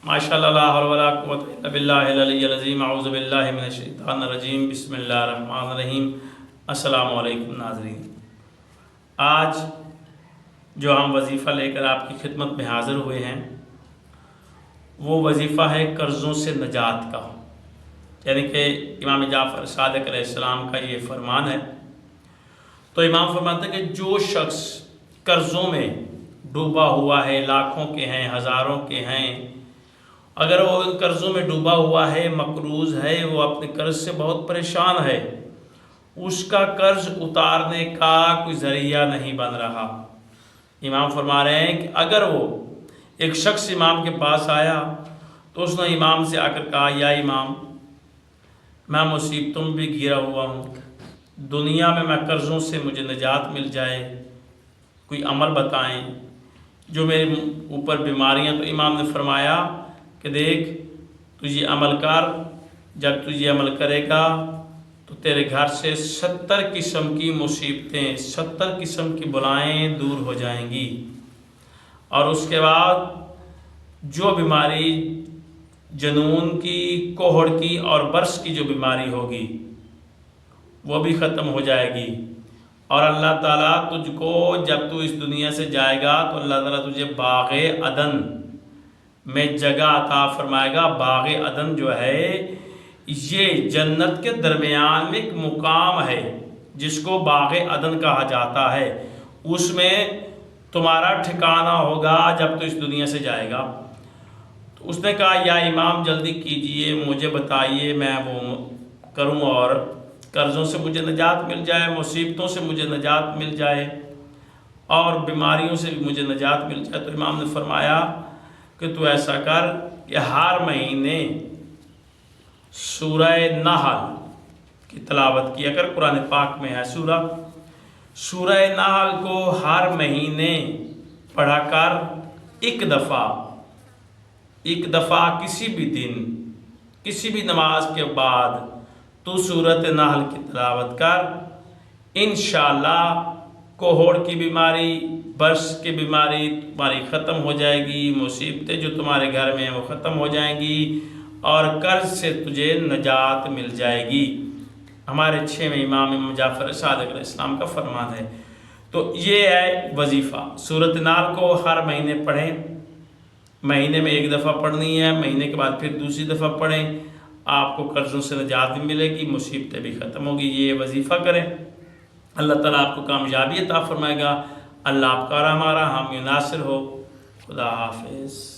ماشاءاللہ لا حول ولا قوۃ الا باللہ العلی العظیم اعوذ باللہ من الشیطان الرجیم بسم اللہ الرحمن الرحیم۔ السلام علیکم ناظرین، آج جو ہم وظیفہ لے کر آپ کی خدمت میں حاضر ہوئے ہیں وہ وظیفہ ہے قرضوں سے نجات کا، یعنی کہ امام جعفر صادق علیہ السلام کا یہ فرمان ہے۔ تو امام فرماتے ہیں کہ جو شخص قرضوں میں ڈوبا ہوا ہے، لاکھوں کے ہیں، ہزاروں کے ہیں، اگر وہ ان قرضوں میں ڈوبا ہوا ہے، مقروض ہے، وہ اپنے قرض سے بہت پریشان ہے، اس کا قرض اتارنے کا کوئی ذریعہ نہیں بن رہا، امام فرما رہے ہیں کہ اگر وہ ایک شخص امام کے پاس آیا تو اس نے امام سے آ کر کہا، یا امام میں مصیبتوں میں بھی گھرا ہوا ہوں، دنیا میں قرضوں سے مجھے نجات مل جائے، کوئی عمل بتائیں جو میرے اوپر بیماریاں۔ تو امام نے فرمایا کہ دیکھ تجھے عمل کر، جب تجھے عمل کرے گا تو تیرے گھر سے 70 قسم کی مصیبتیں، 70 قسم کی بلائیں دور ہو جائیں گی، اور اس کے بعد جو بیماری جنون کی، کوہڑ کی اور برس کی جو بیماری ہوگی وہ بھی ختم ہو جائے گی، اور اللہ تعالیٰ تجھ کو جب تو اس دنیا سے جائے گا تو اللہ تعالیٰ تجھے باغ عدن میں جگہ عطا فرمائے گا۔ باغ عدن جو ہے یہ جنت کے درمیان میں ایک مقام ہے جس کو باغ عدن کہا جاتا ہے، اس میں تمہارا ٹھکانہ ہوگا جب تو اس دنیا سے جائے گا۔ تو اس نے کہا، یا امام جلدی کیجئے، مجھے بتائیے، میں وہ کروں اور قرضوں سے مجھے نجات مل جائے، مصیبتوں سے مجھے نجات مل جائے اور بیماریوں سے بھی مجھے نجات مل جائے۔ تو امام نے فرمایا کہ تو ایسا کر کہ ہر مہینے سورہ نحل کی تلاوت کیا کر، قرآن پاک میں ہے سورہ نحل کو ہر مہینے پڑھا کر ایک دفعہ کسی بھی دن، کسی بھی نماز کے بعد تو سورۃ نحل کی تلاوت کر، انشاءاللہ کوہڑ کی بیماری، برس کی بیماری تمہاری ختم ہو جائے گی، مصیبتیں جو تمہارے گھر میں ہیں وہ ختم ہو جائیں گی، اور قرض سے تجھے نجات مل جائے گی۔ ہمارے 6ویں امام جعفر صادق علیہ السلام کا فرمان ہے۔ تو یہ ہے وظیفہ، سورۃ نحل کو ہر مہینے پڑھیں، مہینے میں ایک دفعہ پڑھنی ہے، مہینے کے بعد پھر دوسری دفعہ پڑھیں، آپ کو قرضوں سے نجات بھی ملے گی، مصیبتیں بھی ختم ہوگی۔ یہ وظیفہ کریں، اللہ تعالیٰ آپ کو کامیابی عطا فرمائے گا۔ اللہ آپ کا اور ہمارا حامی ناصر ہو۔ خدا حافظ۔